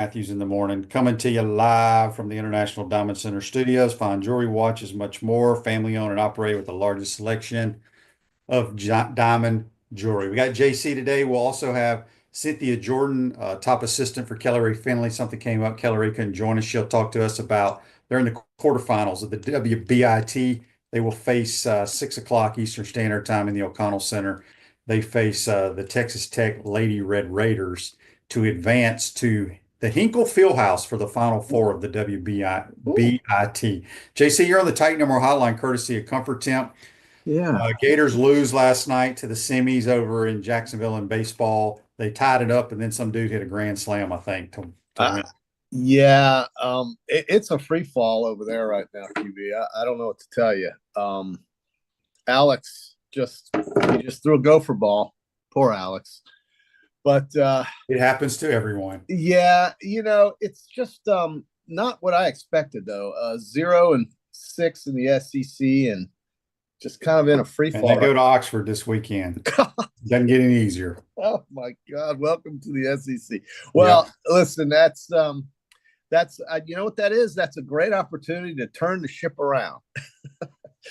Matthews in the morning, coming to you live from the International Diamond Center studios. Fine jewelry, watches, much more. Family owned and operated with the largest selection of diamond jewelry. We got JC today. We'll also have Cynthia Jordan, top assistant for Kelly Ray Finley. Something came up. Kelly Ray couldn't join us. She'll talk to us about they're in the quarterfinals of the WBIT. They will face 6 o'clock Eastern Standard Time in the O'Connell Center. They face the Texas Tech Lady Red Raiders to advance to the Hinkle Fieldhouse for the Final Four of the WBIT. JC, you're on the Titan Number hotline courtesy of Comfort Temp. Yeah. Gators lose last night to the semis over in Jacksonville in baseball. They tied it up, and then some dude hit a grand slam, I think, to Uh, win. yeah. It's a free fall over there right now, QB. I don't know what to tell you. Alex he just threw a gopher ball. Poor Alex. But It happens to everyone. yeah, it's just not what I expected though. 0-6 in the SEC and just kind of in a free And fall. they go to Oxford this weekend. Doesn't get any easier. Oh my God! Welcome to the SEC. Well, listen, that's you know what that is? That's a great opportunity to turn the ship around.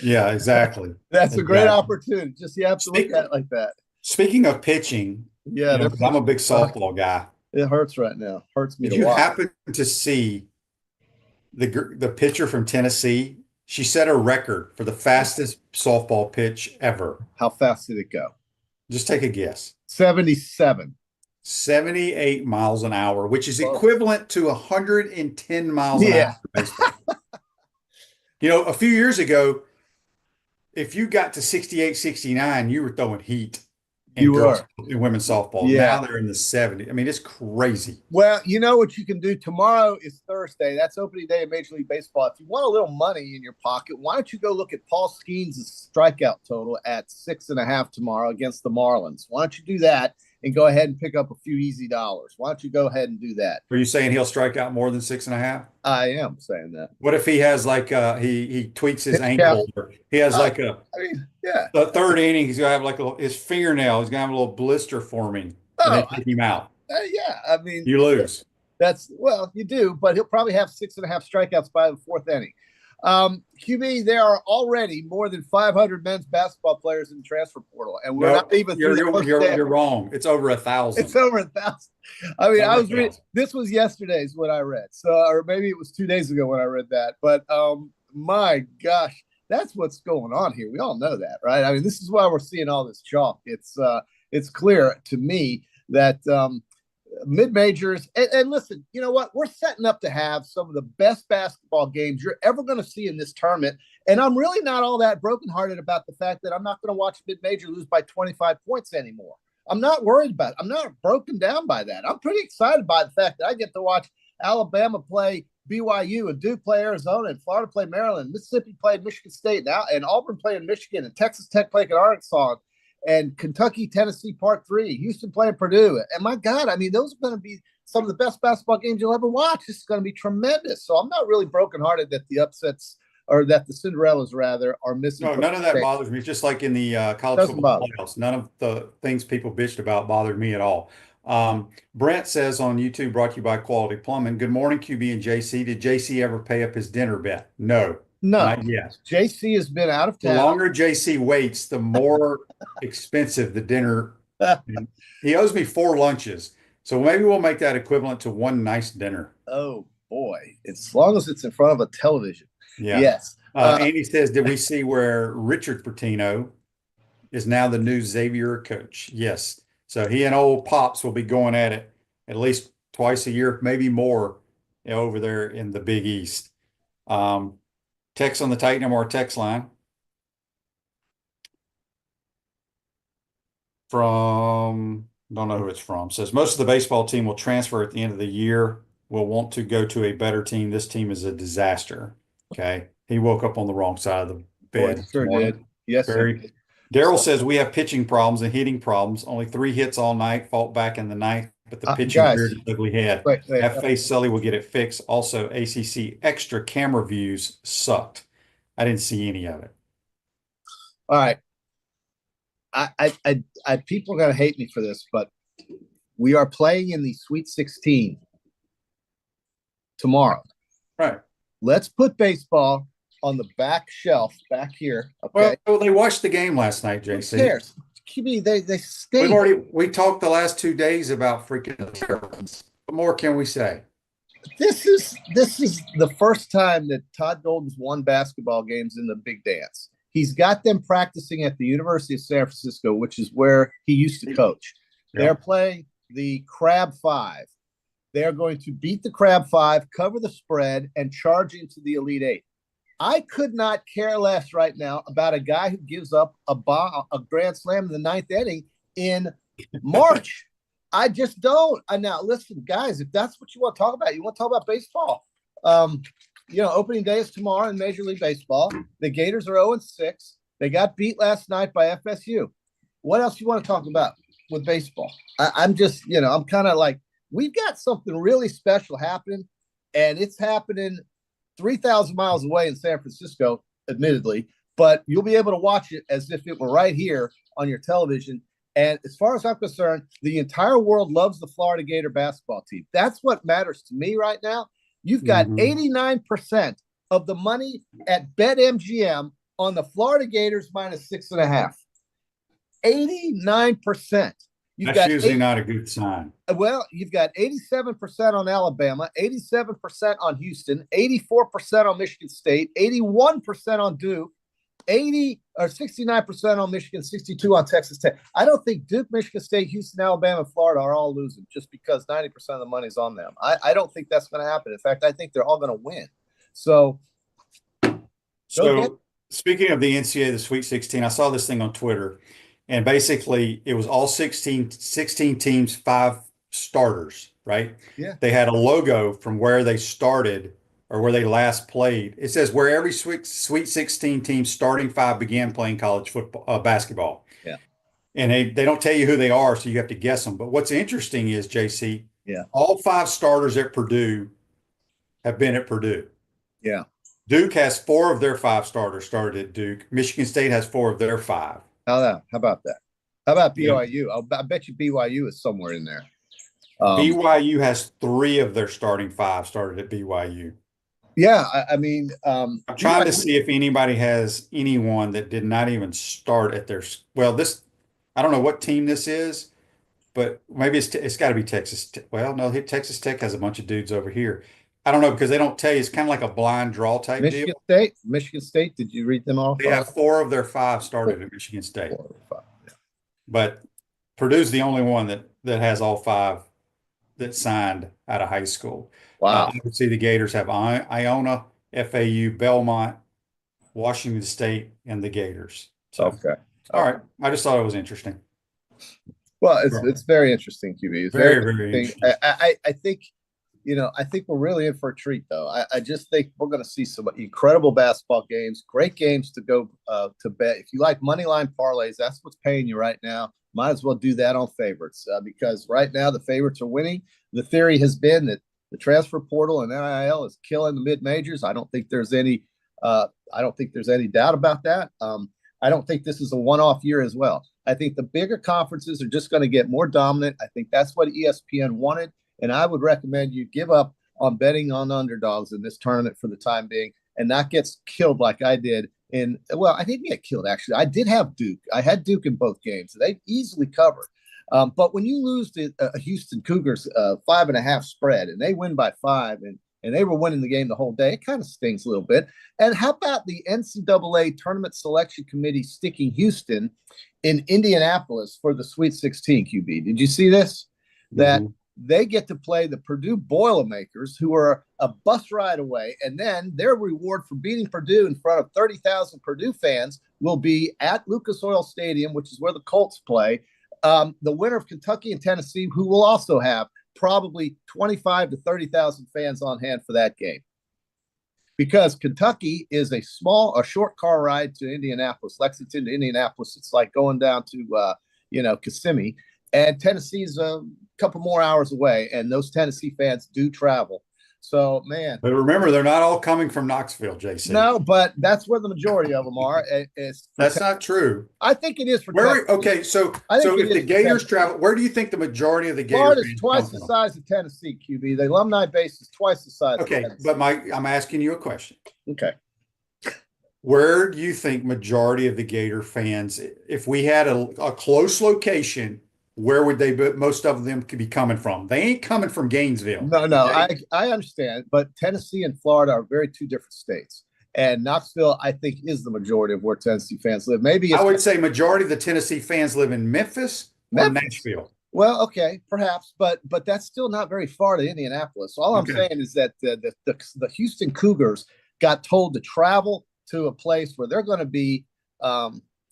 Yeah, exactly. That's a great Exactly. opportunity. Just you have to look at it like that. Speaking of pitching, Yeah, 'cause I'm a big softball guy. it hurts right now. Hurts me Did to you watch. happen to see the pitcher from Tennessee? She set a record for the fastest softball pitch ever. How fast did it go? Just take a guess. 77. 78 miles an hour, which is Oh. equivalent to 110 miles an hour Yeah. for baseball. A few years ago, if you got to 68, 69, you were throwing heat in You girls were. in women's softball. Yeah. Now they're in the 70s. I mean, it's crazy. Well, you know what you can do? Tomorrow is Thursday. That's opening day of Major League Baseball. If you want a little money in your pocket, why don't you go look at Paul Skeens' strikeout total at 6.5 tomorrow against the Marlins? Why don't you do that and go ahead and pick up a few easy dollars? Why don't you go ahead and do that? Are you saying he'll strike out more than 6.5? I am saying that. What if he has like he tweaks his Yeah. ankle, or he has like Yeah. the third inning, he's gonna have like his fingernail, he's gonna have a little blister forming, and they Oh, take him out. yeah. I mean, You lose. you do, but he'll probably have 6.5 strikeouts by the fourth inning. QB, there are already more than 500 men's basketball players in the transfer portal, and we're not even through the first day. You're wrong. It's over 1,000. It's over 1,000. I mean, Over I was 1,000. reading. This was yesterday's what I read, so or maybe it was 2 days ago when I read that. But my gosh, that's what's going on here. We all know that, right? I mean, this is why we're seeing all this chalk. It's clear to me that mid-majors and listen, you know what, we're setting up to have some of the best basketball games you're ever going to see in this tournament, and I'm really not all that brokenhearted about the fact that I'm not going to watch a mid-major lose by 25 points anymore. I'm not worried about it. I'm not broken down by that. I'm pretty excited by the fact that I get to watch Alabama play BYU and Duke play Arizona and Florida play Maryland, Mississippi play Michigan State now, and Auburn playing Michigan and Texas Tech playing Arkansas and Kentucky, Tennessee, Part 3, Houston playing Purdue. And my God, I mean, those are going to be some of the best basketball games you'll ever watch. This is going to be tremendous. So I'm not really brokenhearted that the upsets, or that the Cinderellas rather, are missing. No, none of that bothers me. Just like in the college football playoffs, none of the things people bitched about bothered me at all. Brent says on YouTube, brought to you by Quality Plumbing. Good morning, QB and JC. Did JC ever pay up his dinner bet? No. No. Not yet. JC has been out of town. The longer JC waits, the more expensive the dinner. He owes me 4 lunches. So maybe we'll make that equivalent to one nice dinner. Oh, boy. As long as it's in front of a television. Yeah. Yes. Andy says, did we see where Richard Pertino is now the new Xavier coach? Yes. So he and old Pops will be going at it at least twice a year, maybe more, over there in the Big East. Text on the Titan MR text line from, don't know who it's from, says most of the baseball team will transfer at the end of the year. Will want to go to a better team. This team is a disaster. Okay. He woke up on the wrong side of the bed. Boy, sure did. Yes, Very. Daryl says we have pitching problems and hitting problems. Only 3 hits all night, fought back in the ninth, but the pitching reared its ugly head. Have faith Sully will get it fixed. Also, ACC extra camera views sucked. I didn't see any of it. All right. People are going to hate me for this, but we are playing in the Sweet 16 tomorrow. Right. Let's put baseball on the back shelf back here. Okay. Well, they watched the game last night, Who JC. cares? QB, they stayed. We talked the last 2 days about freaking Terrapins. What more can we say? This is the first time that Todd Golden's won basketball games in the big dance. He's got them practicing at the University of San Francisco, which is where he used to coach. Yep. They're playing the Crab Five. They're going to beat the Crab Five, cover the spread, and charge into the Elite Eight. I could not care less right now about a guy who gives up a grand slam in the ninth inning in March. I just don't. Now, listen, guys, if that's what you want to talk about, you want to talk about baseball. Opening day is tomorrow in Major League Baseball. The Gators are 0-6. They got beat last night by FSU. What else you want to talk about with baseball? I'm just, I'm kind of like, we've got something really special happening, and it's happening 3,000 miles away in San Francisco, admittedly, but you'll be able to watch it as if it were right here on your television. And as far as I'm concerned, the entire world loves the Florida Gator basketball team. That's what matters to me right now. You've got 89% of the money at BetMGM on the Florida Gators minus 6.5. 89%. That's usually not a good sign. Well, you've got 87% on Alabama, 87% on Houston, 84% on Michigan State, 81% on Duke, 69% on Michigan, 62% on Texas Tech. I don't think Duke, Michigan State, Houston, Alabama, and Florida are all losing just because 90% of the money's on them. I don't think that's going to happen. In fact, I think they're all going to win. So speaking of the NCAA, the Sweet 16, I saw this thing on Twitter, and basically it was all 16 teams, 5 starters, right? Yeah. They had a logo from where they started or where they last played. It says where every Sweet 16 team starting 5 began playing college football, basketball. Yeah. And they don't tell you who they are, so you have to guess them. But what's interesting is, JC, all 5 starters at Purdue have been at Purdue. Yeah. Duke has 4 of their 5 starters started at Duke. Michigan State has 4 of their 5. How about that? How about BYU? I bet you BYU is somewhere in there. BYU has 3 of their starting 5 started at BYU. Yeah, I mean, I'm trying to see if anybody has anyone that did not even start at their. Well, I don't know what team this is, but maybe it's got to be Texas. Well, no, Texas Tech has a bunch of dudes over here. I don't know because they don't tell you. It's kind of like a blind draw type deal. Michigan State. Did you read them off? They have 4 of their 5 started at Michigan State. 4 of 5, yeah. But Purdue's the only one that has all 5 that signed out of high school. Wow. I would see the Gators have Iona, FAU, Belmont, Washington State, and the Gators. So, okay. All right. I just thought it was interesting. Well, it's very interesting, QB. It's very interesting. I think, I think we're really in for a treat, though. I just think we're going to see some incredible basketball games, great games to go to bet. If you like money line parlays, that's what's paying you right now. Might as well do that on favorites because right now the favorites are winning. The theory has been that the transfer portal and NIL is killing the mid majors. I don't think there's any doubt about that. I don't think this is a one-off year as well. I think the bigger conferences are just going to get more dominant. I think that's what ESPN wanted, and I would recommend you give up on betting on underdogs in this tournament for the time being and not get killed like I did. I didn't get killed, actually. I did have Duke. I had Duke in both games. They easily covered. But when you lose to Houston Cougars 5.5 spread and they win by 5 and they were winning the game the whole day, it kind of stings a little bit. And how about the NCAA Tournament Selection Committee sticking Houston in Indianapolis for the Sweet 16, QB? Did you see this? That they get to play the Purdue Boilermakers, who are a bus ride away, and then their reward for beating Purdue in front of 30,000 Purdue fans will be at Lucas Oil Stadium, which is where the Colts play. The winner of Kentucky and Tennessee, who will also have probably 25 to 30,000 fans on hand for that game. Because Kentucky is a short car ride to Indianapolis, Lexington to Indianapolis. It's like going down to, Kissimmee. And Tennessee's a couple more hours away, and those Tennessee fans do travel. So, man, But remember, they're not all coming from Knoxville, JC. no, but that's where the majority of them are. It's for That's not true. I think it is for Where? Tennessee. Okay, so I think if it the is for Gators Tennessee. travel, where do you think the majority of the Gator Florida's fans come twice the from? size of Tennessee, QB. The alumni base is twice the size of Okay, Tennessee. but I'm asking you a question. Okay. Where do you think majority of the Gator fans, if we had a close location, where would they be, most of them could be coming from? They ain't coming from Gainesville. No, Okay? I understand, but Tennessee and Florida are very two different states. And Knoxville, I think, is the majority of where Tennessee fans live. Maybe it's I would say majority of the Tennessee fans live in Memphis or Memphis. Nashville. Well, okay, perhaps, but that's still not very far to Indianapolis. All I'm Okay. saying is that the Houston Cougars got told to travel to a place where they're going to be,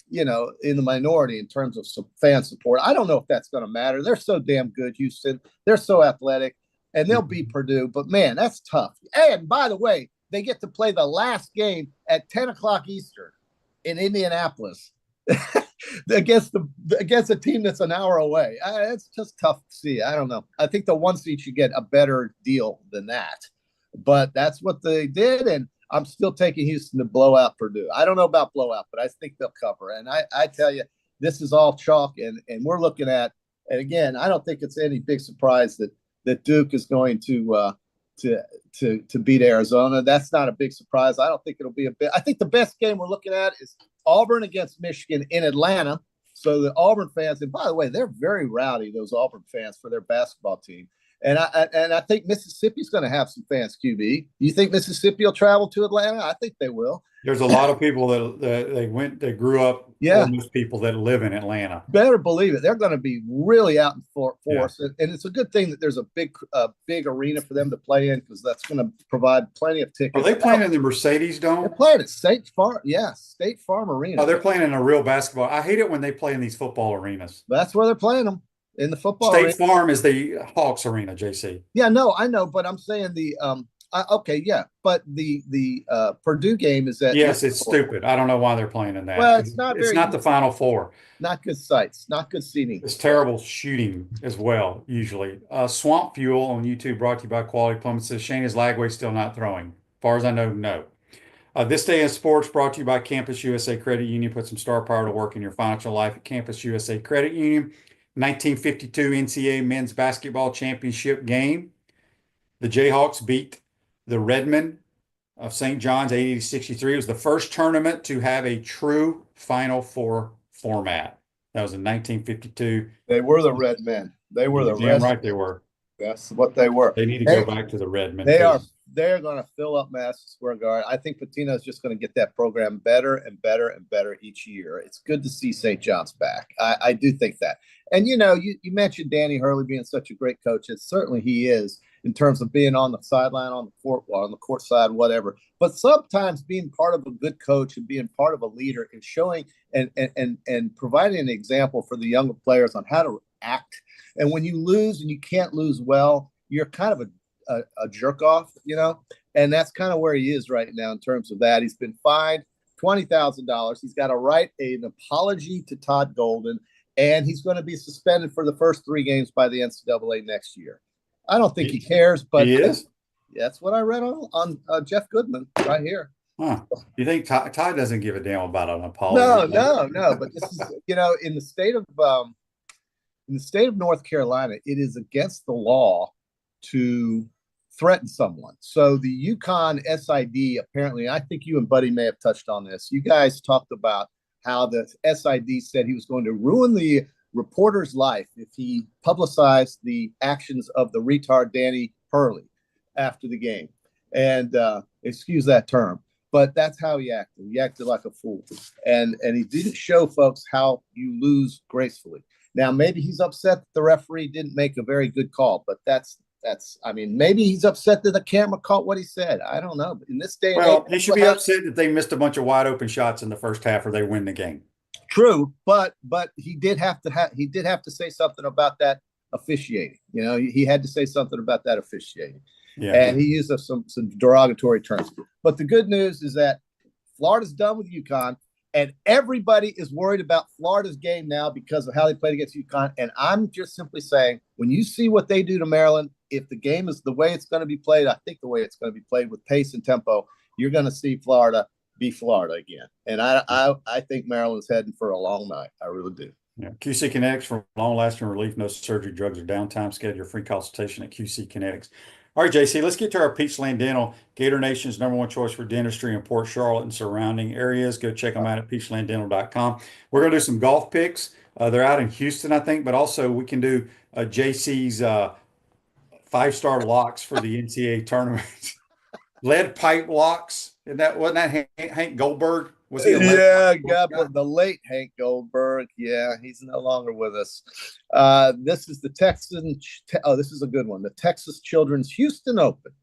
in the minority in terms of some fan support. I don't know if that's going to matter. They're so damn good, Houston. They're so athletic, and they'll beat Purdue. But man, that's tough. And by the way, they get to play the last game at 10 o'clock Eastern in Indianapolis. against a team that's an hour away. It's just tough to see. I don't know. I think the 1 seed should get a better deal than that, but that's what they did, and I'm still taking Houston to blow out Purdue. I don't know about blowout, but I think they'll cover. And I tell you, this is all chalk, and we're looking at. And again, I don't think it's any big surprise that Duke is going to beat Arizona. That's not a big surprise. I don't think it'll be a bit. I think the best game we're looking at is Auburn against Michigan in Atlanta. So the Auburn fans, and by the way, they're very rowdy, those Auburn fans, for their basketball team. And I think Mississippi's going to have some fans, QB. You think Mississippi will travel to Atlanta? I think they will. There's a lot of people that grew up, most people that live in Atlanta. Better believe it. They're going to be really out in force. Yeah. And it's a good thing that there's a big arena for them to play in, because that's going to provide plenty of tickets. Are they playing in the Mercedes Dome? They're playing at State Farm. Yeah, State Farm Arena. Oh, they're playing in a real basketball. I hate it when they play in these football arenas. That's where they're playing them, in the football State arena. Farm is the Hawks arena, JC. Yeah, no, I know, but I'm saying but the Purdue game is at. Yes, it's stupid. I don't know why they're playing in that. Well, it's not the Final Four. Not good sights, not good seating. It's terrible shooting as well, usually. Swamp Fuel on YouTube, brought to you by Quality Plumbing, says Shane, is Lagway still not throwing? As far as I know, no. This Day in Sports, brought to you by Campus USA Credit Union. Put some star power to work in your financial life at Campus USA Credit Union. 1952 NCAA Men's Basketball Championship game. The Jayhawks beat the Redmen of St. John's 80-63. It was the first tournament to have a true Final Four format. That was in 1952. They were the Red Men. They were the Red. Right, they were. That's what they were. They need to go back to the Redmen. They're going to fill up Madison Square Garden. I think Pitino is just going to get that program better and better and better each year. It's good to see St. John's back. I do think that. And, you mentioned Danny Hurley being such a great coach. And certainly he is, in terms of being on the sideline, on the court side, whatever. But sometimes being part of a good coach and being part of a leader and showing and providing an example for the younger players on how to act. And when you lose and you can't lose well, you're kind of a jerk off, and that's kind of where he is right now in terms of that. He's been fined $20,000. He's got to write an apology to Todd Golden, and he's going to be suspended for the first 3 games by the NCAA next year. I don't think he cares, but he is. That's what I read on Jeff Goodman right here. Huh. You think Todd doesn't give a damn about an apology? No. But this is, in the state of North Carolina, it is against the law to threaten someone. So the UConn SID, apparently, I think you and Buddy may have touched on this. You guys talked about how the SID said he was going to ruin the reporter's life if he publicized the actions of the retard Danny Hurley after the game. And excuse that term, but that's how he acted. He acted like a fool. And he didn't show folks how you lose gracefully. Now, maybe he's upset that the referee didn't make a very good call, but maybe he's upset that the camera caught what he said. I don't know. But in this day and age, he should be upset that they missed a bunch of wide open shots in the first half, or they win the game. True, but he did have to say something about that officiating. He had to say something about that officiating. Yeah. And he used some derogatory terms. But the good news is that Florida's done with UConn, and everybody is worried about Florida's game now because of how they played against UConn. And I'm just simply saying, when you see what they do to Maryland, if the game is the way it's going to be played, I think the way it's going to be played with pace and tempo, you're going to see Florida be Florida again. And I think Maryland's heading for a long night. I really do. Yeah. QC Kinetics for long-lasting relief, no surgery, drugs, or downtime. Schedule your free consultation at QC Kinetics. All right, JC, let's get to our Peachland Dental, Gator Nation's #1 choice for dentistry in Port Charlotte and surrounding areas. Go check them out at peachlanddental.com. We're going to do some golf picks. They're out in Houston, I think, but also we can do JC's 5-star locks for the NCAA tournament. Lead pipe locks. Wasn't that Hank Goldberg? Was he a lead God, the late Hank Goldberg. Yeah, he's no longer with us. This is the this is a good one. The Texas Children's Houston Open.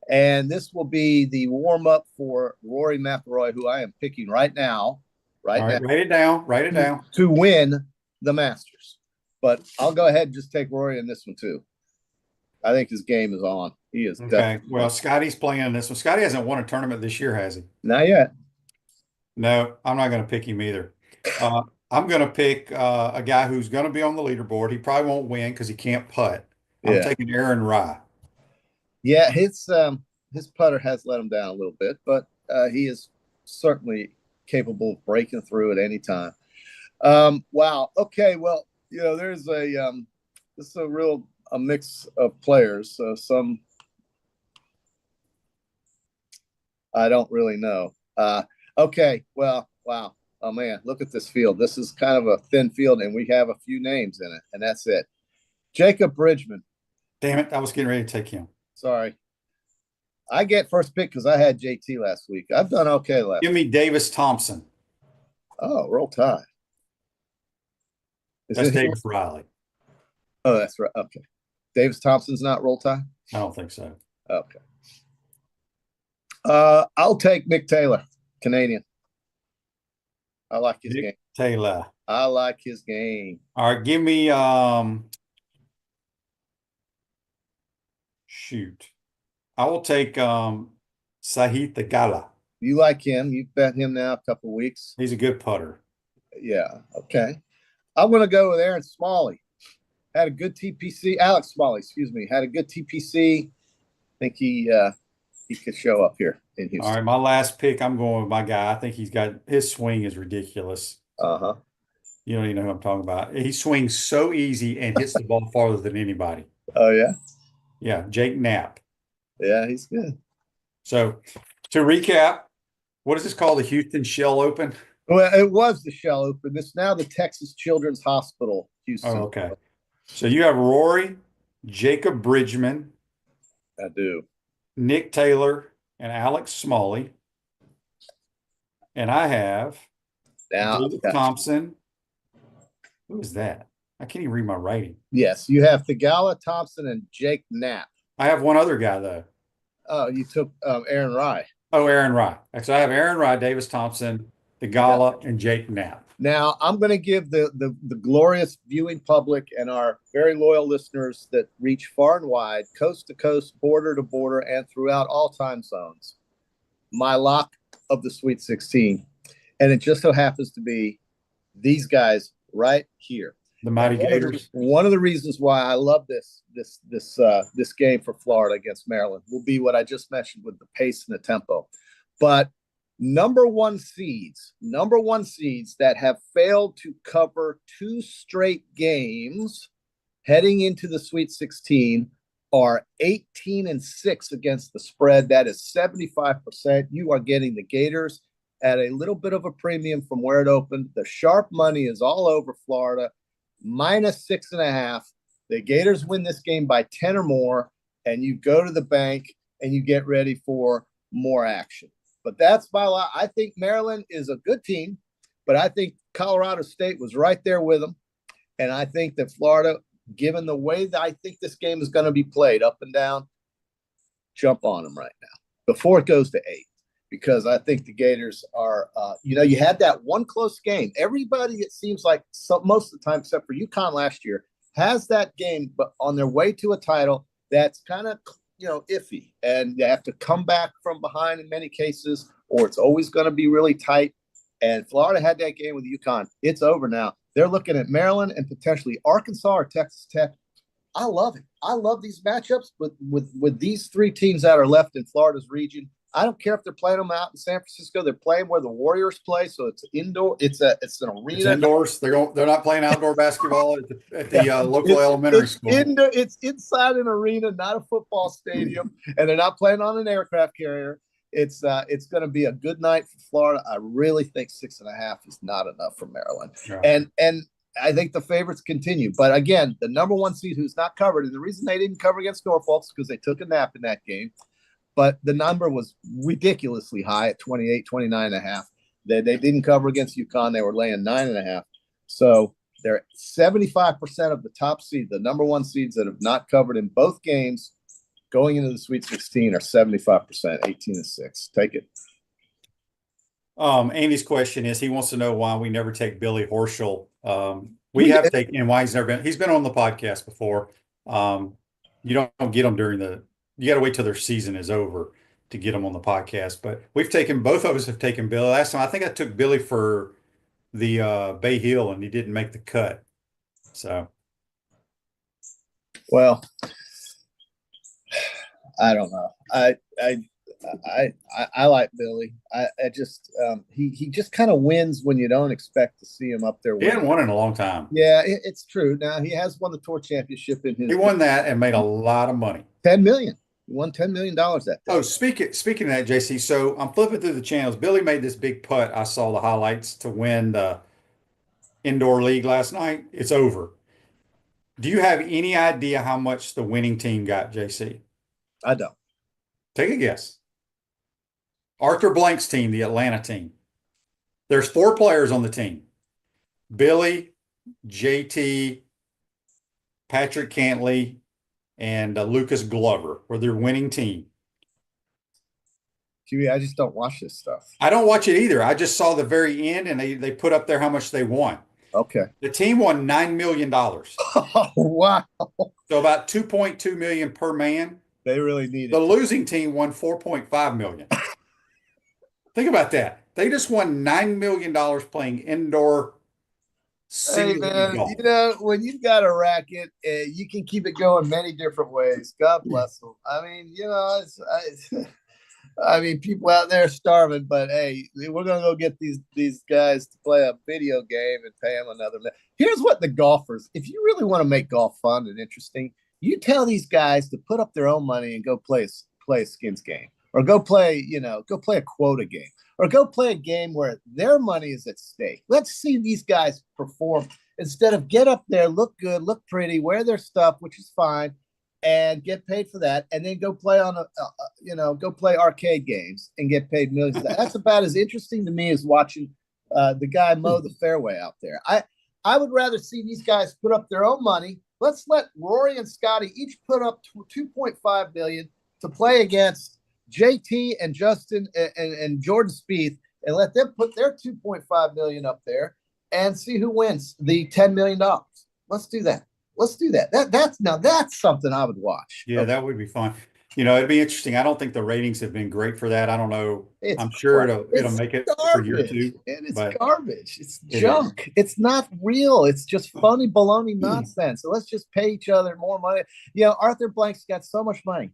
And this will be the warm-up for Rory McIlroy, who I am picking right now. All right, write it down. Write it down. To win the Masters. But I'll go ahead and just take Rory in this one, too. I think his game is on. He is okay. Well, Scotty's playing in this one. Scotty hasn't won a tournament this year, has he? Not yet. No, I'm not going to pick him either. I'm going to pick a guy who's going to be on the leaderboard. He probably won't win because he can't putt. I'm taking Aaron Rye. Yeah, his putter has let him down a little bit, but he is certainly capable of breaking through at any time. Wow. Okay. Well, there's this is a mix of players. So some I don't really know. Okay. Well, wow. Oh man, look at this field. This is kind of a thin field, and we have a few names in it, and that's it. Jacob Bridgman. Damn it! I was getting ready to take him. Sorry. I get first pick because I had JT last week. I've done okay last. Give me Davis Thompson. Oh, roll tide. That's Davis Riley. Oh, that's right. Okay. Davis Thompson's not roll tide? I don't think so. Okay. I'll take Nick Taylor, Canadian. I like his game. Taylor. I like his game. All right, give me shoot. I will take Sahith Theegala. You like him. You've bet him now a couple of weeks. He's a good putter. Yeah. Okay. I'm going to go with Aaron Smalley. Had a good TPC. Alex Smalley, excuse me. Had a good TPC. I think he could show up here in Houston. All right, my last pick, I'm going with my guy. I think his swing is ridiculous. Uh-huh. You don't even know who I'm talking about. He swings so easy and hits the ball farther than anybody. Oh, yeah? Yeah, Jake Knapp. Yeah, he's good. So, to recap, what is this called? The Houston Shell Open? Well, it was the Shell Open. It's now the Texas Children's Hospital, Houston. Oh, okay. So, you have Rory, Jacob Bridgman. I do. Nick Taylor, and Alex Smalley. And I have David Thompson. Who is that? I can't even read my writing. Yes, you have Theegala, Thompson, and Jake Knapp. I have one other guy, though. Oh, you took Aaron Rye. Oh, Aaron Rye. So I have Aaron Rye, Davis Thompson, Theegala, and Jake Knapp. Now, I'm going to give the glorious viewing public and our very loyal listeners that reach far and wide, coast to coast, border to border, and throughout all time zones, my lock of the Sweet 16. And it just so happens to be these guys right here. The Mighty Gators. One of the reasons why I love this game for Florida against Maryland will be what I just mentioned with the pace and the tempo. But number one seeds that have failed to cover 2 straight games heading into the Sweet 16 are 18-6 against the spread. That is 75%. You are getting the Gators at a little bit of a premium from where it opened. The sharp money is all over Florida, -6.5. The Gators win this game by 10 or more, and you go to the bank and you get ready for more action. But that's my lot. I think Maryland is a good team, but I think Colorado State was right there with them. And I think that Florida, given the way that I think this game is going to be played up and down, jump on them right now before it goes to 8. Because I think the Gators are, you had that one close game. Everybody, it seems like most of the time, except for UConn last year, has that game, but on their way to a title that's kind of, iffy. And they have to come back from behind in many cases, or it's always going to be really tight. And Florida had that game with UConn. It's over now. They're looking at Maryland and potentially Arkansas or Texas Tech I love it. I love these matchups, but with these three teams that are left in Florida's region, I don't care if they're playing them out in San Francisco. They're playing where the Warriors play, so it's indoor. It's an arena. It's indoors. They're not playing outdoor basketball at the local elementary school. It's inside an arena, not a football stadium, and they're not playing on an aircraft carrier. It's going to be a good night for Florida. I really think 6.5 is not enough for Maryland, and I think the favorites continue. But again, the number one seed who's not covered, and the reason they didn't cover against Norfolk is because they took a nap in that game. But the number was ridiculously high at 28, 29.5. They didn't cover against UConn. They were laying 9.5. So they're 75% of the top seed, the number one seeds that have not covered in both games going into the Sweet 16 are 75%, 18-6. Take it. Andy's question is, he wants to know why we never take Billy Horschel. We have taken him. Why he's been on the podcast before. You don't get him you got to wait till their season is over to get them on the podcast. But both of us have taken Billy. Last time, I think I took Billy for the Bay Hill, and he didn't make the cut. So, well, I don't know. I like Billy. I just he just kind of wins when you don't expect to see him up there. He hadn't won in a long time. Yeah, it's true. Now he has won the tour championship in his. He won that and made a lot of money. $10 million. He won $10 million that day. Oh, speaking of that, JC. So I'm flipping through the channels. Billy made this big putt. I saw the highlights to win the indoor league last night. It's over. Do you have any idea how much the winning team got, JC? I don't. Take a guess. Arthur Blank's team, the Atlanta team. There's 4 players on the team. Billy, JT, Patrick Cantley, and Lucas Glover were their winning team. Gee, I just don't watch this stuff. I don't watch it either. I just saw the very end, and they put up there how much they won. Okay. The team won $9 million. Oh, wow. So about $2.2 million per man. They really need it. The losing team won $4.5 million. Think about that. They just won $9 million playing indoor. Hey man, you know, when you've got a racket, you can keep it going many different ways. God bless them. I mean, you know, I mean, people out there starving, but hey, we're gonna go get these guys to play a video game and pay them another. Here's what the golfers, if you really want to make golf fun and interesting, you tell these guys to put up their own money and go play a skins game, or go play a quota game, or go play a game where their money is at stake. Let's see these guys perform instead of get up there, look good, look pretty, wear their stuff, which is fine, and get paid for that, and then go play on go play arcade games and get paid millions. That's about as interesting to me as watching the guy mow the fairway out there. I would rather see these guys put up their own money. Let's let Rory and Scotty each put up $2.5 million to play against JT and Justin and Jordan Spieth, and let them put their $2.5 million up there and see who wins the $10 million. Let's do that. That's something I would watch. Yeah, that would be fun. You know, it'd be interesting. I don't think the ratings have been great for that. I don't know. I'm sure it'll make it for year 2. And it's garbage. It's junk. It's not real. It's just phony baloney nonsense. So let's just pay each other more money. You know, Arthur Blank's got so much money.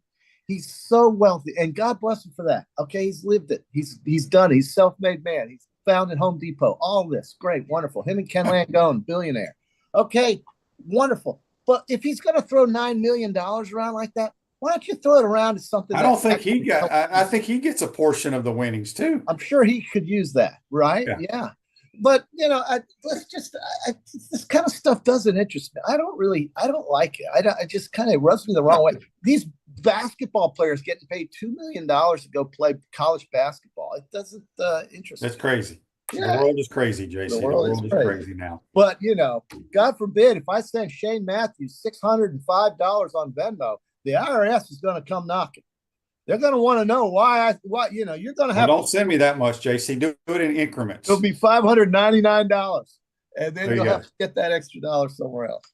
He's so wealthy, and God bless him for that. Okay, he's lived it. He's done it. He's self-made man. He's found at Home Depot. All this, great, wonderful. Him and Ken Langone, billionaire. Okay, wonderful. But if he's going to throw $9 million around like that, why don't you throw it around to something? I don't think he got. I think he gets a portion of the winnings too. I'm sure he could use that, right? Yeah. But you know, this kind of stuff doesn't interest me. I don't like it. I just kind of rubs me the wrong way. These basketball players getting paid $2 million to go play college basketball. It doesn't interest me. That's crazy. Yeah. The world is crazy, JC. The world is crazy now. But you know, God forbid if I send Shane Matthews $605 on Venmo, the IRS is going to come knocking. They're going to want to know why you're going to have. Well, don't send me that much, JC. Do it in increments. It'll be $599, and then you'll have to get that extra dollar somewhere else.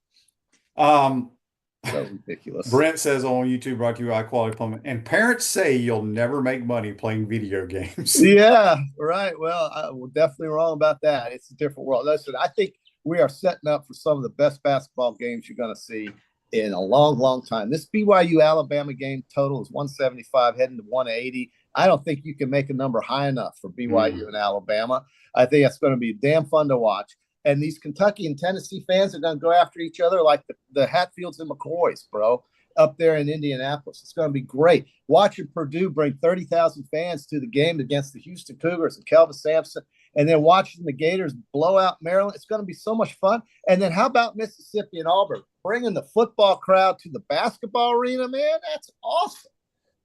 So ridiculous. Brent says on YouTube, brought to you by Quality Plumbing, and parents say you'll never make money playing video games. Yeah, right. Well, we're definitely wrong about that. It's a different world. Listen, I think we are setting up for some of the best basketball games you're going to see. in a long, long time. This BYU Alabama game total is 175, heading to 180. I don't think you can make a number high enough for BYU and Alabama. I think that's going to be damn fun to watch. And these Kentucky and Tennessee fans are going to go after each other like the Hatfields and McCoys, bro, up there in Indianapolis. It's going to be great. Watching Purdue bring 30,000 fans to the game against the Houston Cougars and Kelvin Sampson, and then watching the Gators blow out Maryland. It's going to be so much fun. And then how about Mississippi and Auburn? Bringing the football crowd to the basketball arena, man, that's awesome.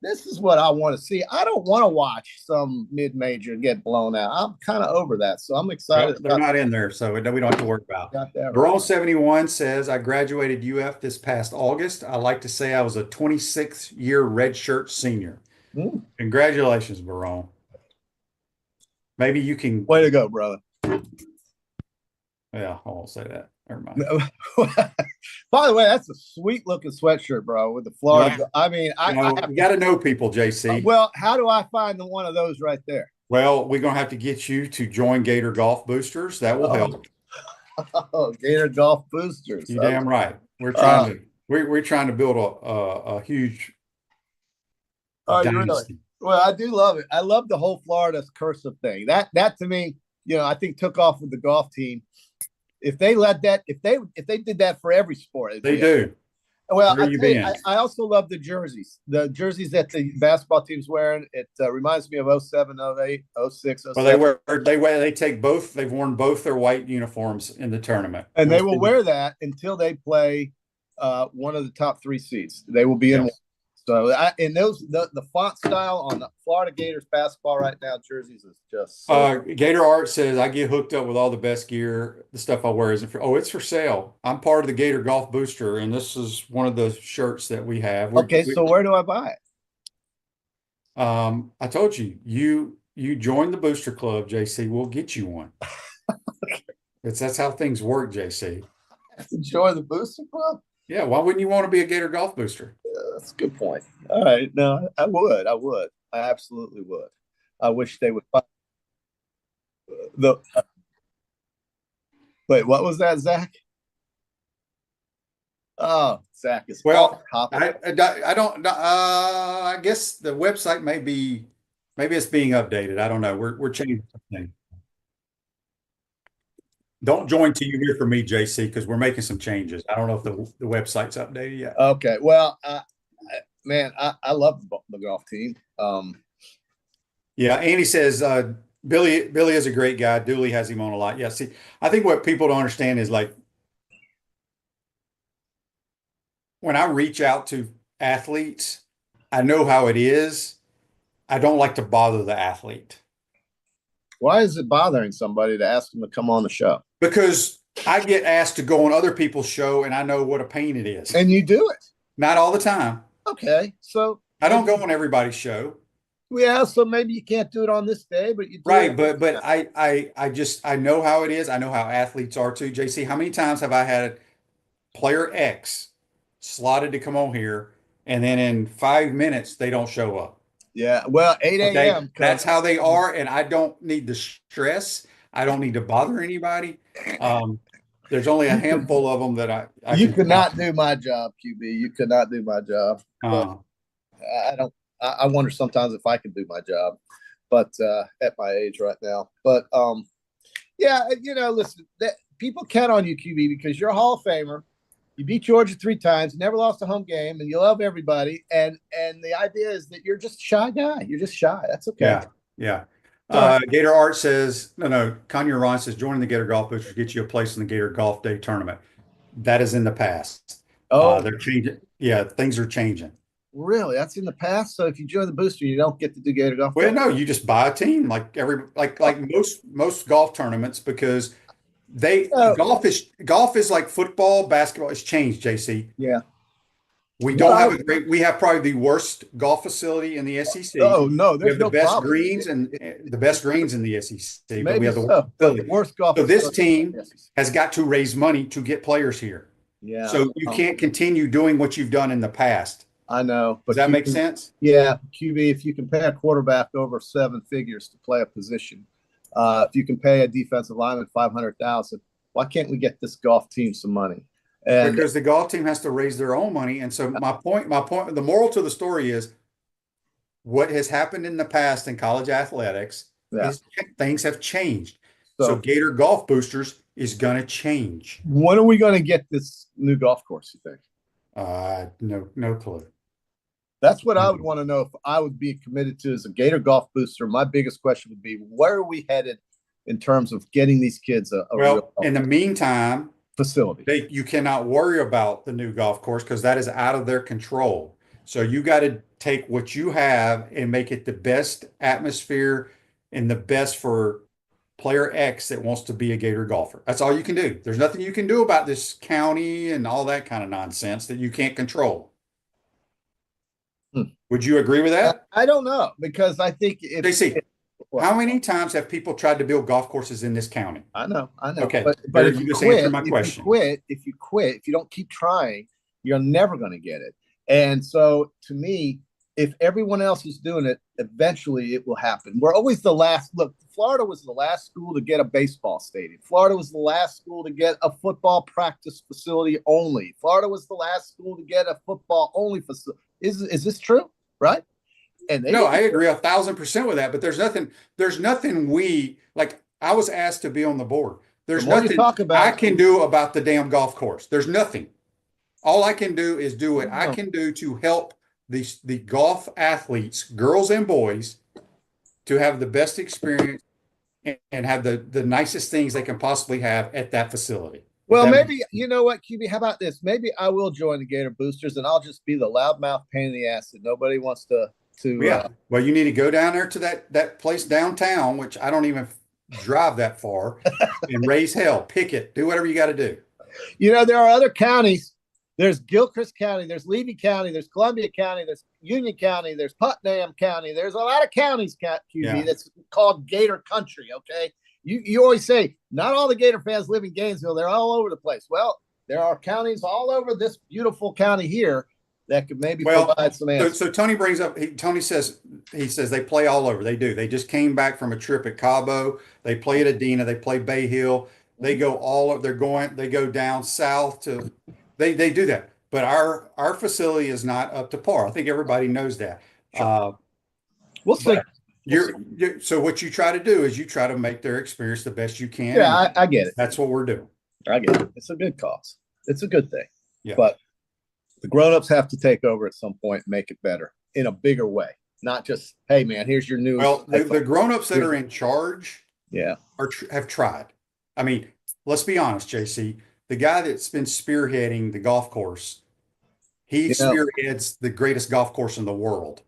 This is what I want to see. I don't want to watch some mid-major get blown out. I'm kind of over that, so I'm excited. They're not in there, so we don't have to worry about. Got that Barone right. 71 says, I graduated UF this past August. I like to say I was a 26-year redshirt senior. Congratulations, Barone. Maybe you can. Way to go, brother. Yeah, I won't say that. Never mind. By the way, that's a sweet looking sweatshirt, bro, with the Florida. Yeah. I mean, you got to know people, JC. Well, how do I find one of those right there? Well, we're going to have to get you to join Gator Golf Boosters. That will help. Oh, Gator Golf Boosters. You're damn right. We're trying to we're trying to build a huge dynasty. Really? Well, I do love it. I love the whole Florida cursive thing. That to me, I think took off with the golf team. If they let that, if they did that for every sport, they do. Well, I also love the jerseys. The jerseys that the basketball team's wearing. It reminds me of 07, 08, 06, 07. Well, they take both. They've worn both their white uniforms in the tournament, and they will wear that until they play one of the top 3 seeds. They will be in. So, the font style on the Florida Gators basketball right now jerseys is just. Gator Art says I get hooked up with all the best gear. The stuff I wear isn't for. Oh, it's for sale. I'm part of the Gator Golf Booster, and this is one of the shirts that we have. So where do I buy it? I told you, you join the Booster Club, JC. We'll get you one. Okay. That's how things work, JC. Join the Booster Club. Yeah, why wouldn't you want to be a Gator Golf Booster? Yeah, that's a good point. All right, no, I would. I absolutely would. I wish they would. Wait, what was that, Zach? Oh, Zach is well. I don't. I guess the website maybe it's being updated. I don't know. We're changing something. Don't join till you hear from me, JC, because we're making some changes. I don't know if the website's updated yet. Okay. Well, man, I love the golf team. Yeah, Andy says Billy is a great guy. Dooley has him on a lot. Yeah, see, I think what people don't understand is like when I reach out to athletes, I know how it is. I don't like to bother the athlete. Why is it bothering somebody to ask them to come on the show? Because I get asked to go on other people's show, and I know what a pain it is. And you do it. Not all the time. Okay, so I don't go on everybody's show. Yeah, so maybe you can't do it on this day, but you do. Right, but I know how it is. I know how athletes are too. JC, how many times have I had player X slotted to come on here, and then in 5 minutes they don't show up? Yeah, well, 8 a.m. Okay? That's how they are, and I don't need the stress. I don't need to bother anybody. There's only a handful of them that I you could not do my job, QB. You could not do my job. I don't. I wonder sometimes if I could do my job, but at my age right now. But yeah, listen, people count on you, QB, because you're a Hall of Famer. You beat Georgia 3 times, never lost a home game, and you love everybody. And the idea is that you're just a shy guy. You're just shy. That's okay. Yeah. Gator Art says, no, Kanye Ron says, joining the Gator Golf Boosters gets you a place in the Gator Golf Day tournament. That is in the past. Oh, they're changing. Yeah, things are changing. Really? That's in the past? So if you join the booster, you don't get to do Gator Golf? Well, no, you just buy a team like most golf tournaments because golf is like football, basketball. It's changed, JC. Yeah. We have probably the worst golf facility in the SEC. Oh no, we have the best greens and the best greens in the SEC. Maybe but we have the worst golf. So this team has got to raise money to get players here. Yeah. So you can't continue doing what you've done in the past. I know. Does that make sense? Yeah, QB, if you can pay a quarterback over 7 figures to play a position, if you can pay a defensive lineman $500,000, why can't we get this golf team some money? And because the golf team has to raise their own money. And so my point, the moral to the story is what has happened in the past in college athletics yeah, is things have changed. So so Gator Golf Boosters is going to change. when are we going to get this new golf course, you think? No clue. That's what I would want to know if I would be committed to as a Gator Golf Booster. My biggest question would be, where are we headed in terms of getting these kids a real Well, in the meantime, facility? you cannot worry about the new golf course because that is out of their control. So you got to take what you have and make it the best atmosphere and the best for player X that wants to be a Gator golfer. That's all you can do. There's nothing you can do about this county and all that kind of nonsense that you can't control. Would you agree with that? I don't know, because I think if JC, how many times have people tried to build golf courses in this county? I know. Okay, but you just answered my question. If you don't keep trying, you're never going to get it. And so, to me, if everyone else is doing it, eventually it will happen. We're always the last. Look, Florida was the last school to get a baseball stadium. Florida was the last school to get a football practice facility only. Florida was the last school to get a football only facility. Is this true? Right? And no, I agree 1,000% with that. But there's nothing we like. I was asked to be on the board. There's nothing I can do about the damn golf course. There's nothing. All I can do is do what I can do to help the golf athletes, girls and boys, to have the best experience and have the nicest things they can possibly have at that facility. Well, maybe, you know what, QB, how about this? Maybe I will join the Gator Boosters and I'll just be the loudmouth pain in the ass that nobody wants to. Well, you need to go down there to that place downtown, which I don't even drive that far, and raise hell, picket, do whatever you got to do. You know, there are other counties. There's Gilchrist County, there's Levy County, there's Columbia County, there's Union County, there's Putnam County. There's a lot of counties, QB, that's called Gator Country, okay? You always say, not all the Gator fans live in Gainesville. They're all over the place. Well, there are counties all over this beautiful county here that could maybe provide some answers. So Tony brings up, Tony says, they play all over. They do. They just came back from a trip at Cabo. They play at Adena. They play Bay Hill. They go all over. They go down south to, they do that. But our facility is not up to par. I think everybody knows that. Sure. We'll see. So what you try to do is you try to make their experience the best you can. Yeah, I get it. That's what we're doing. I get it. It's a good cause. It's a good thing. Yeah. But the grown-ups have to take over at some point and make it better in a bigger way. Not just, hey, man, here's your new. Well, the grown-ups that are in charge have tried. I mean, let's be honest, JC. The guy that's been spearheading the golf course, he spearheads the greatest golf course in the world.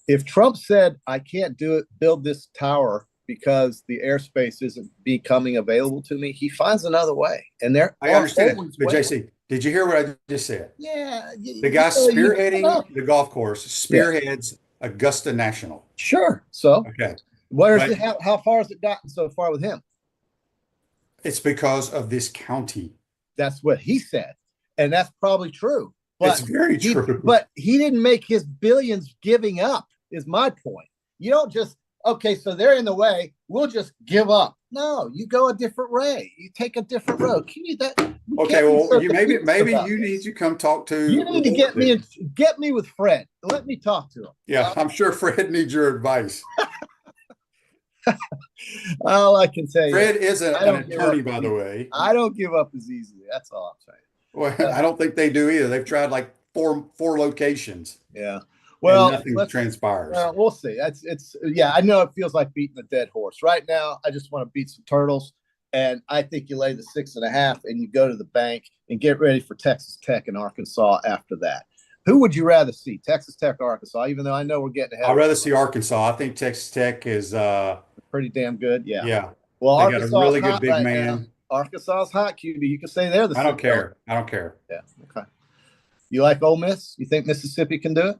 If Trump said, I can't build this tower because the airspace isn't becoming available to me, he finds another way. And I understand. But JC, did you hear what I just said? Yeah. The guy spearheading the golf course spearheads Augusta National. Sure. So, okay. How far has it gotten so far with him? It's because of this county. That's what he said. And that's probably true. But it's very true. But he didn't make his billions giving up, is my point. You don't just, okay, so they're in the way, we'll just give up. No, you go a different way. You take a different road. You need that. Okay, well, maybe you need to come talk to. You need to get me with Fred. Let me talk to him. Yeah, I'm sure Fred needs your advice. All I can say, Fred is an attorney, by the way. I don't give up as easily. That's all I'm saying. Well, I don't think they do either. They've tried like four locations. Yeah. Well, nothing transpires. We'll see. I know it feels like beating a dead horse. Right now, I just want to beat some turtles. And I think you lay the 6.5 and you go to the bank and get ready for Texas Tech and Arkansas after that. Who would you rather see, Texas Tech or Arkansas? Even though I know we're getting ahead. I'd rather see Arkansas. I think Texas Tech is pretty damn good. Yeah. Yeah. Well, they Arkansas got a really good big man. Now. Arkansas's hot, QB. You can say they're the. I don't care. I don't care. Yeah. Okay. You like Ole Miss? You think Mississippi can do it?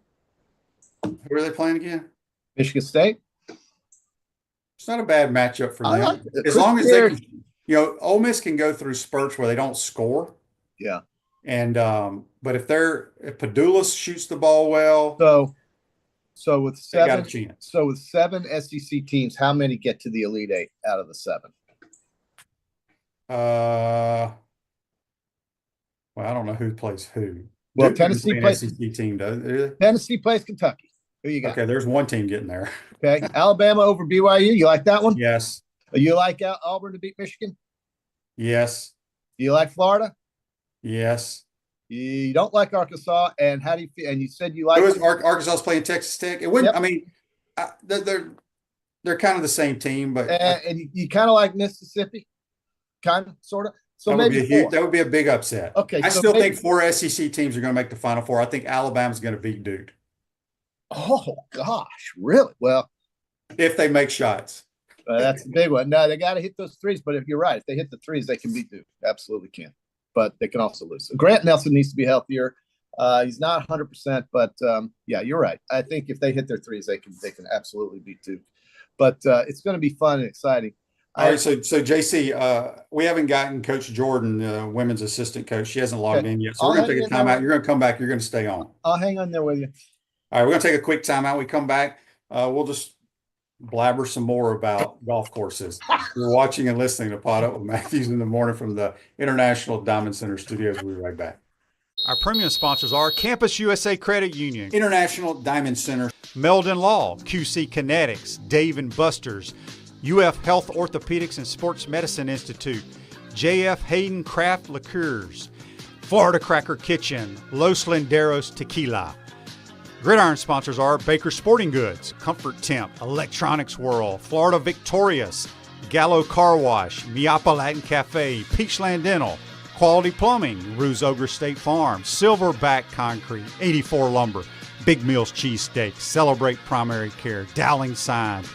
Who are they playing again? Michigan State. It's not a bad matchup for them. As long as they can, Ole Miss can go through spurts where they don't score. Yeah. And but if Padula shoots the ball well, so with seven, they got a chance. So with 7 SEC teams, how many get to the Elite Eight out of the 7? Well, I don't know who plays who. Well, Duke doesn't Tennessee play an plays SEC team, does it? Tennessee plays Kentucky. Who you got? Okay, there's one team getting there. Okay, Alabama over BYU. You like that one? Yes. You like Auburn to beat Michigan? Yes. You like Florida? Yes. You don't like Arkansas, and how do you feel? And you said you like Arkansas playing Texas Tech. It wouldn't. Yep. I mean, they're kind of the same team, but and you kind of like Mississippi, kind of, sort of. So that maybe that would be a big upset. Okay, I so still maybe, think 4 SEC teams are going to make the Final Four. I think Alabama's going to beat Duke. Oh gosh, really? Well, if they make shots, that's a big one. No, they got to hit those threes. But if you're right, if they hit the threes, they can beat Duke. Absolutely can. But they can also lose. Grant Nelson needs to be healthier. He's not 100%, but yeah, you're right. I think if they hit their threes, they can absolutely beat Duke. But it's going to be fun and exciting. All right, so JC, we haven't gotten Coach Jordan, women's assistant coach. She hasn't logged in yet, so we're going to take a timeout. You're going to come back. You're going to stay on. I'll hang on there with you. All right, we're going to take a quick timeout. We come back. We'll just blabber some more about golf courses. You're watching and listening to PodUp with Matthews in the morning from the International Diamond Center studios. We'll be right back. Our premium sponsors are Campus USA Credit Union, International Diamond Center, Meldon Law, QC Kinetics, Dave & Buster's, UF Health Orthopedics and Sports Medicine Institute, JF Hayden Craft Liqueurs, Florida Cracker Kitchen, Los Linderos Tequila. Gridiron sponsors are Baker Sporting Goods, Comfort Temp, Electronics World, Florida Victorious, Gallo Car Wash, Miapa Latin Cafe, Peachland Dental, Quality Plumbing, Ruse Ogre State Farm, Silverback Concrete, 84 Lumber, Big Mills Cheesesteak, Celebrate Primary Care, Dowling Signs,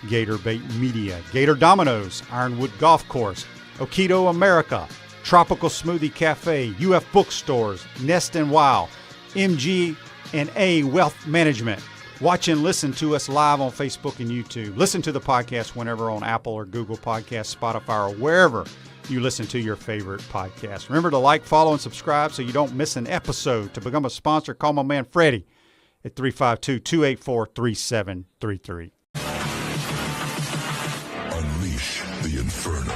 Gator Bait Media, Gator Dominoes, Ironwood Golf Course, Okido America, Tropical Smoothie Cafe, UF Bookstores, Nest and Wow, MG&A Wealth Management. Watch and listen to us live on Facebook and YouTube. Listen to the podcast whenever on Apple or Google Podcasts, Spotify, or wherever you listen to your favorite podcast. Remember to like, follow, and subscribe so you don't miss an episode. To become a sponsor, call my man Freddie at 352-284-3733. Unleash the Inferno.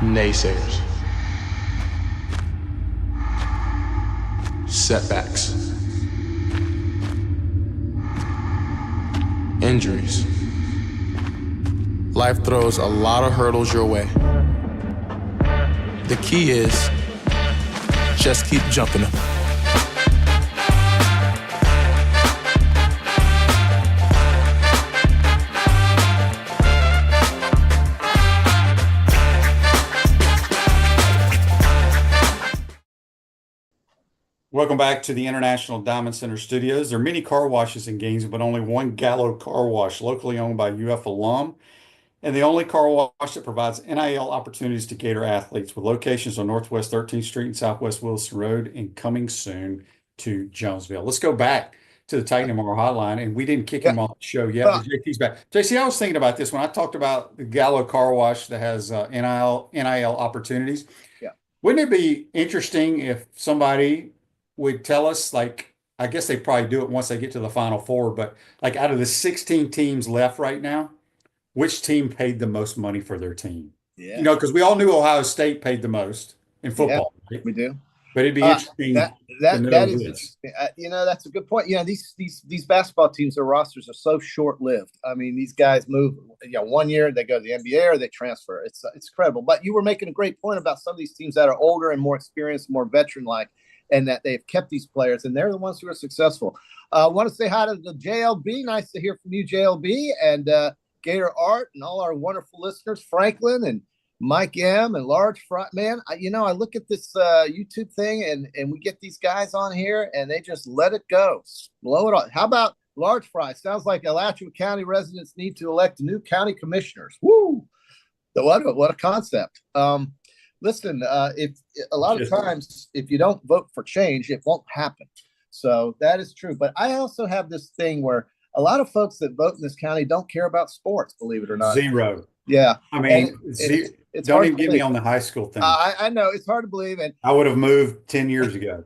Naysayers, setbacks, injuries. Life throws a lot of hurdles your way. The key is just keep jumping them. Welcome back to the International Diamond Center studios. There are many car washes in Gainesville, but only one Gallo Car Wash, locally owned by UF alum, and the only car wash that provides NIL opportunities to Gator athletes, with locations on Northwest 13th Street and Southwest Wilson Road, and coming soon to Jonesville. Let's go back to the Titan MR hotline, and we didn't kick him off the show yet, but JT's back. JC, I was thinking about this when I talked about the Gallo Car Wash that has NIL opportunities. Yeah. Wouldn't it be interesting if somebody would tell us, like, I guess they probably do it once they get to the Final Four, but like out of the 16 teams left right now, which team paid the most money for their team? Yeah. You know, because we all knew Ohio State paid the most in football. Yeah, right? We do. But it'd be interesting. That is interesting. That's a good point. These basketball teams, their rosters are so short-lived. I mean, these guys move. 1 year they go to the NBA or they transfer. It's incredible. But you were making a great point about some of these teams that are older and more experienced, more veteran-like, and that they've kept these players, and they're the ones who are successful. I want to say hi to the JLB. Nice to hear from you, JLB, and Gator Art, and all our wonderful listeners, Franklin and Mike M. and Large Fry. Man, I look at this YouTube thing, and we get these guys on here, and they just let it go, blow it on. How about Large Fry? Sounds like Alachua County residents need to elect new county commissioners. Woo! What a concept. Listen, if a lot of times, if you don't vote for change, it won't happen. So that is true. But I also have this thing where a lot of folks that vote in this county don't care about sports, believe it or not. Zero. Yeah. I mean, It's Don't hard even to get me believe. on the high school thing. I know it's hard to believe, and I would have moved 10 years ago.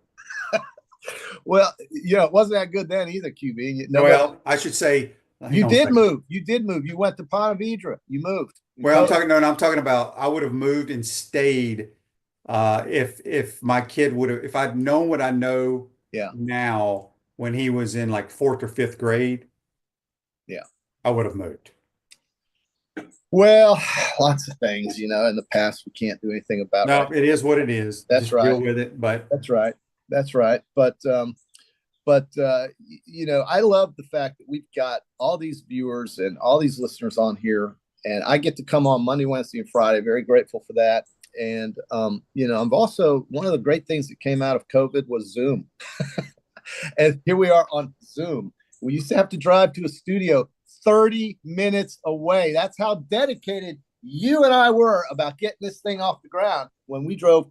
well, it wasn't that good then either. QB. No, Well, I should say, hang you on a did second. move. You did move. You went to Ponte Vedra. You moved. Well, I'm talking about I would have moved and stayed if my kid would have, if I'd known what I know Yeah. now when he was in like fourth or fifth grade. Yeah. I would have moved. Well, lots of things, in the past we can't do anything about. No, right. it is what it is. That's Just right. deal with it. But That's right. That's right. But I love the fact that we've got all these viewers and all these listeners on here, and I get to come on Monday, Wednesday, and Friday. Very grateful for that. And I'm also, one of the great things that came out of COVID was Zoom. And here we are on Zoom. We used to have to drive to a studio 30 minutes away. That's how dedicated you and I were about getting this thing off the ground when we drove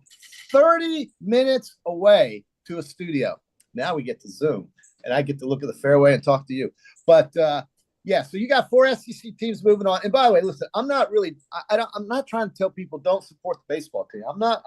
30 minutes away to a studio. Now we get to Zoom, and I get to look at the fairway and talk to you. But so you got 4 SEC teams moving on. And by the way, listen, I'm not trying to tell people don't support the baseball team. I'm not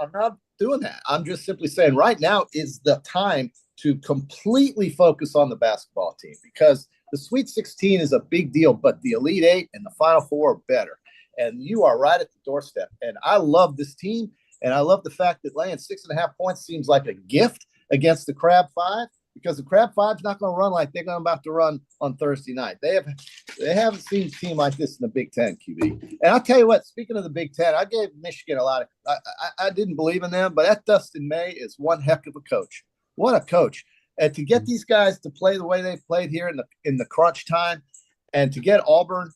doing that. I'm just simply saying right now is the time to completely focus on the basketball team, because the Sweet 16 is a big deal, but the Elite Eight and the Final Four are better. And you are right at the doorstep. And I love this team. And I love the fact that laying 6.5 points seems like a gift against the Crab Five, because the Crab Five's not going to run like they're about to run on Thursday night. They haven't seen a team like this in the Big Ten, QB. And I'll tell you what, speaking of the Big Ten, I gave Michigan a lot of I didn't believe in them, but that Dustin May is one heck of a coach. What a coach. And to get these guys to play the way they've played here in the crunch time, and to get Auburn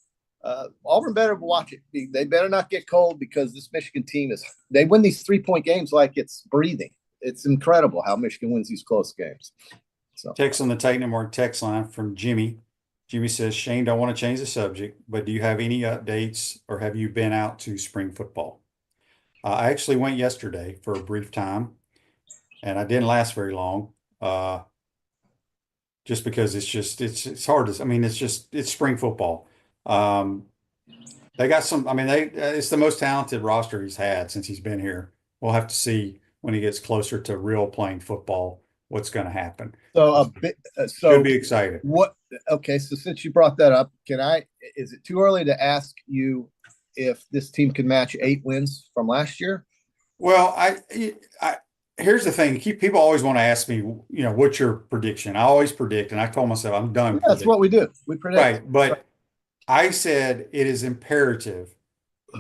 better watch it. They better not get cold, because this Michigan team they win these 3-point games like it's breathing. It's incredible how Michigan wins these close games. So text on the Titan and Mark text line from Jimmy. Jimmy says, Shane, don't want to change the subject, but do you have any updates, or have you been out to spring football? I actually went yesterday for a brief time, and I didn't last very long. Just because it's hard to, it's spring football. They got some, it's the most talented roster he's had since he's been here. We'll have to see when he gets closer to real playing football what's going to happen. So Should be excited. Okay, so since you brought that up, is it too early to ask you if this team can match 8 wins from last year? Well, here's the thing. People always want to ask me, what's your prediction? I always predict, and I told myself I'm done. Yeah, that's what we do. We predict. Right, but I said it is imperative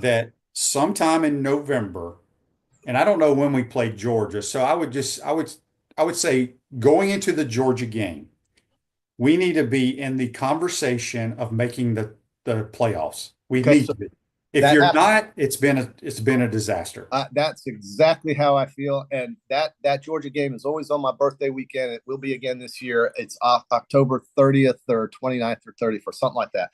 that sometime in November, and I don't know when we play Georgia, so I would say going into the Georgia game, we need to be in the conversation of making the playoffs. We need to be. If you're not, it's been a disaster. That's exactly how I feel. And that Georgia game is always on my birthday weekend. It will be again this year. It's October 30th or 29th or 30th or something like that.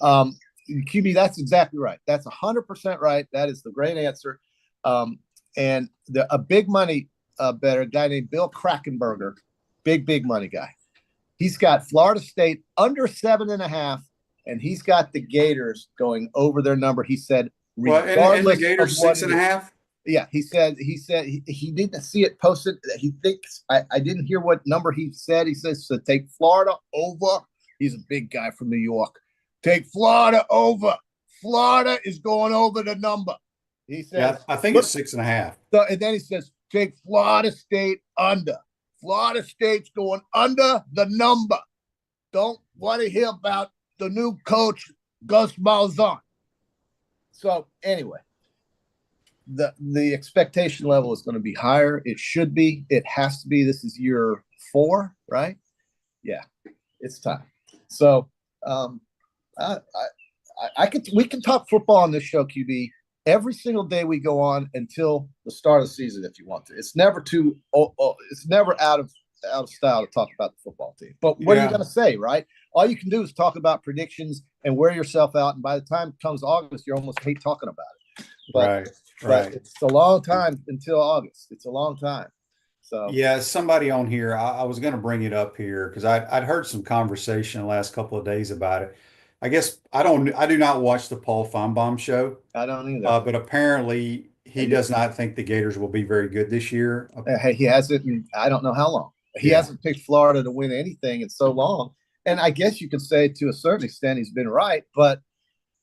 QB, that's exactly right. That's 100% right. That is the great answer. And a big money better guy named Bill Krakenberger, big money guy. He's got Florida State under 7.5. And he's got the Gators going over their number. He said, regardless and the Gators 6.5. Yeah, he said he didn't see it posted. He thinks I didn't hear what number he said. He says to take Florida over. He's a big guy from New York. Take Florida over. Florida is going over the number. He says, yeah, I think it's 6.5. So, and then he says, take Florida State under. Florida State's going under the number. Don't want to hear about the new coach, Gus Malzahn. So anyway, the expectation level is going to be higher. It should be. It has to be. This is year 4, right? Yeah, it's time. So we can talk football on this show, QB, every single day we go on until the start of the season if you want to. It's never it's never out of style to talk about the football team. But what are you going to say, right? All you can do is talk about predictions and wear yourself out. And by the time it comes August, you almost hate talking about it. But, right. It's a long time until August. It's a long time. So yeah, somebody on here, I was going to bring it up here because I'd heard some conversation the last couple of days about it. I guess I do not watch the Paul Feinbaum show, I don't either. but apparently he does not think the Gators will be very good this year. He hasn't in I don't know how long. He Yeah. hasn't picked Florida to win anything in so long. And I guess you could say to a certain extent he's been right, but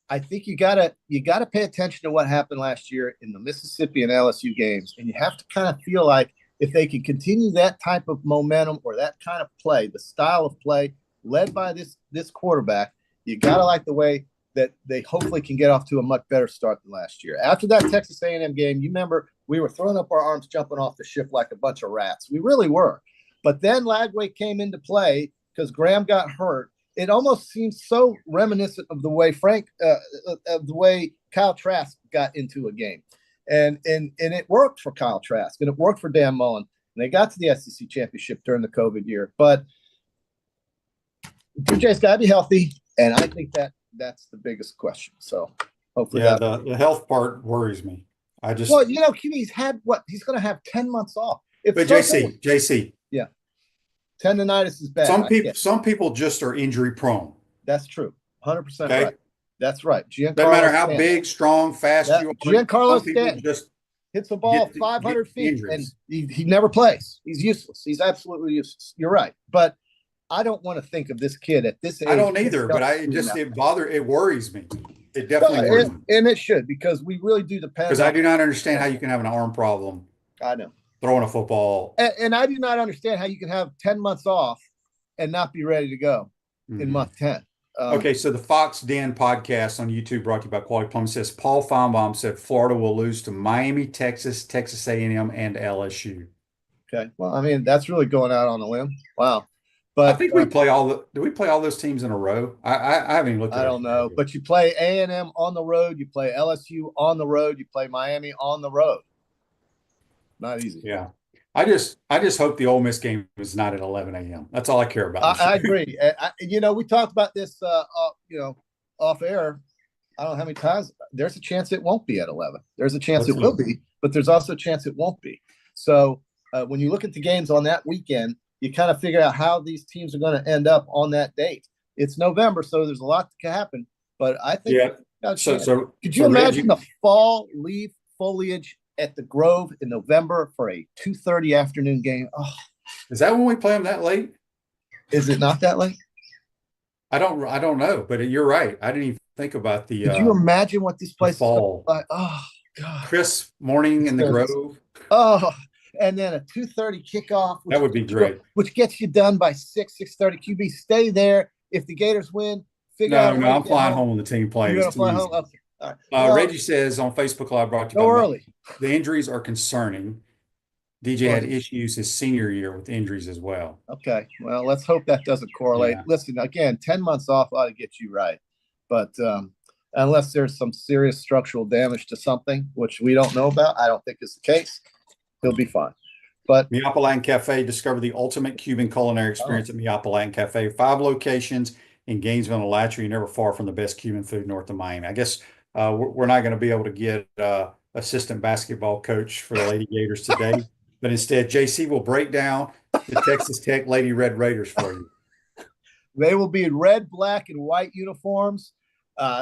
I think you gotta pay attention to what happened last year in the Mississippi and LSU games, and you have to kind of feel like if they can continue that type of momentum or that kind of play, the style of play led by this quarterback, you gotta like the way that they hopefully can get off to a much better start than last year. After that Texas A&M game, you remember we were throwing up our arms, jumping off the ship like a bunch of rats. We really were. But then Lagway came into play because Graham got hurt. It almost seems so reminiscent of the way Kyle Trask got into a game. And it worked for Kyle Trask, and it worked for Dan Mullen. And they got to the SEC championship during the COVID year. But DJ's got to be healthy, and I think that's the biggest question. So hopefully, the health part worries me. he's had he's going to have 10 months off. But JC, yeah, tendonitis is bad. Some people just are injury prone. That's true, 100% Okay? right. That's right. Doesn't matter how big, strong, fast you are. Giancarlo Stanton just hits a ball 500 feet injuries. And he never plays. He's useless. He's absolutely useless. You're right. But I don't want to think of this kid at this age. I don't either, but it worries me. It definitely worries me. And it should, because we really do depend. Because I do not understand how you can have an arm problem. I know. Throwing a football. And I do not understand how you can have 10 months off and not be ready to go in month 10. Okay, so the Fox Den podcast on YouTube brought to you by Quality Plumbing says Paul Feinbaum said Florida will lose to Miami, Texas, Texas A&M, and LSU. Okay, well, I mean, that's really going out on a limb. Wow. But I think do we play all those teams in a row? I haven't even looked at it. I don't know, but you play A&M on the road, you play LSU on the road, you play Miami on the road. Not easy. Yeah. I just hope the Ole Miss game is not at 11 a.m. That's all I care about. I agree. We talked about this, off air. I don't know how many times. There's a chance it won't be at 11. There's a chance it will be, but there's also a chance it won't be. So when you look at the games on that weekend, you kind of figure out how these teams are going to end up on that date. It's November, so there's a lot to happen. But I think, could you imagine the fall leaf foliage at the Grove in November for a 2:30 afternoon game? Oh, is that when we play them that late? Is it not that late? I don't know, but you're right. I didn't even think about the. Could you imagine what this place fall is like? Oh God! Crisp morning in the Grove. Oh, and then a 2:30 kickoff. That would be great. Which gets you done by 6:30. QB, stay there. If the Gators win, figure out. No, I'm flying home when the team plays. You're gonna fly home. Okay. All right. Reggie says on Facebook Live, brought to you by early. The injuries are concerning. DJ had issues his senior year with injuries as well. Okay. Well, let's hope that doesn't correlate. Yeah. Listen, again, 10 months off ought to get you right. But unless there's some serious structural damage to something, which we don't know about, I don't think is the case, he'll be fine. But Miapalan Cafe, discover the ultimate Cuban culinary experience at Miapalan Cafe. 5 locations in Gainesville and Alachua. You're never far from the best Cuban food north of Miami. I guess we're not going to be able to get assistant basketball coach for the Lady Gators today, but instead JC will break down the Texas Tech Lady Red Raiders for you. They will be in red, black, and white uniforms.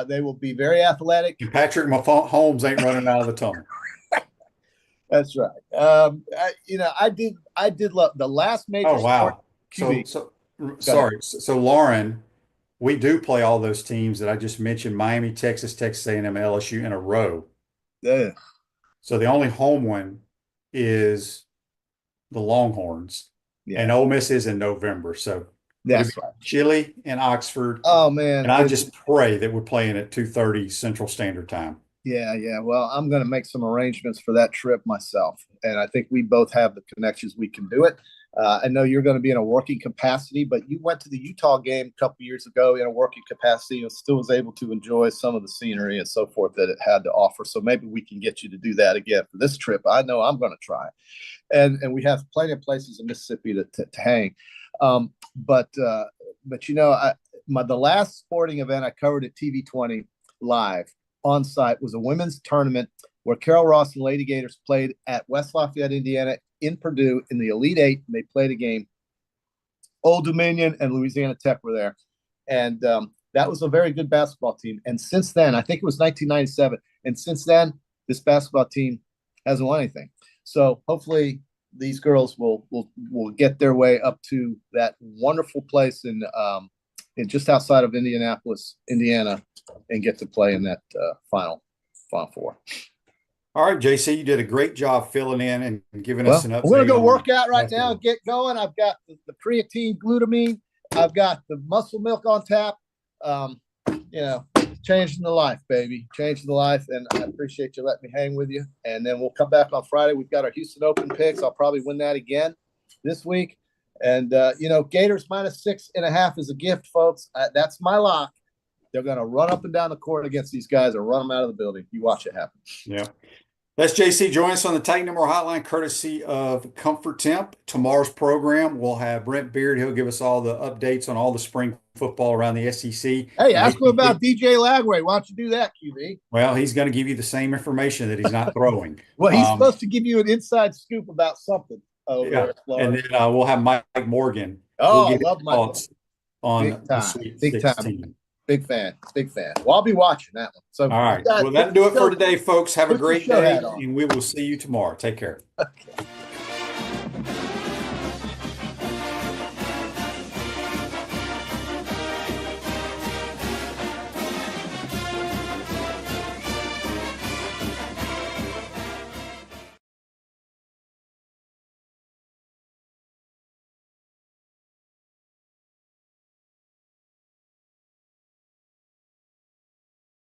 They will be very athletic. And Patrick Mahomes ain't running out of the tunnel. That's right. I did love the last major. Oh wow! So Lauren, we do play all those teams that I just mentioned: Miami, Texas, Texas A&M, LSU in a row. Yeah. So the only home one is the Longhorns, and Ole Miss is in November. So that's right. Chile and Oxford. Oh man! And I just pray that we're playing at 2:30 Central Standard Time. Yeah. Well, I'm going to make some arrangements for that trip myself, and I think we both have the connections. We can do it. I know you're going to be in a working capacity, but you went to the Utah game a couple years ago in a working capacity and still was able to enjoy some of the scenery and so forth that it had to offer. So maybe we can get you to do that again for this trip. I know I'm going to try. And we have plenty of places in Mississippi to hang. But the last sporting event I covered at TV 20 live on site was a women's tournament where Carol Ross and Lady Gators played at West Lafayette, Indiana, in Purdue in the Elite Eight. And they played a game. Old Dominion and Louisiana Tech were there. And That was a very good basketball team. And since then, I think it was 1997. And since then, this basketball team hasn't won anything. So hopefully these girls will get their way up to that wonderful place in just outside of Indianapolis, Indiana, and get to play in that Final Four. All right, JC, you did a great job filling in and giving us an update. We're going to go work out right now and get going. I've got the creatine, glutamine. I've got the muscle milk on tap. Changing the life, baby. Changing the life. And I appreciate you letting me hang with you. And then we'll come back on Friday. We've got our Houston Open picks. I'll probably win that again this week. And, Gators -6.5 is a gift, folks. That's my lock. They're going to run up and down the court against these guys or run them out of the building. You watch it happen. Yeah. That's JC. Join us on the Titan No More Hotline, courtesy of Comfort Temp. Tomorrow's program, we'll have Brent Beard. He'll give us all the updates on all the spring football around the SEC. Hey, ask him about DJ Lagway. Why don't you do that, QB? Well, he's going to give you the same information that he's not throwing. Well, he's supposed to give you an inside scoop about something. Yeah. And then we'll have Mike Morgan. Oh, we'll I love Mike. On Big the time. Sweet Big 16. time. Big fan. Well, I'll be watching that one. So, all right. guys, Well, that'll do it for today, folks. Have a put your great show day, hat on. and we will see you tomorrow. Take care. Okay.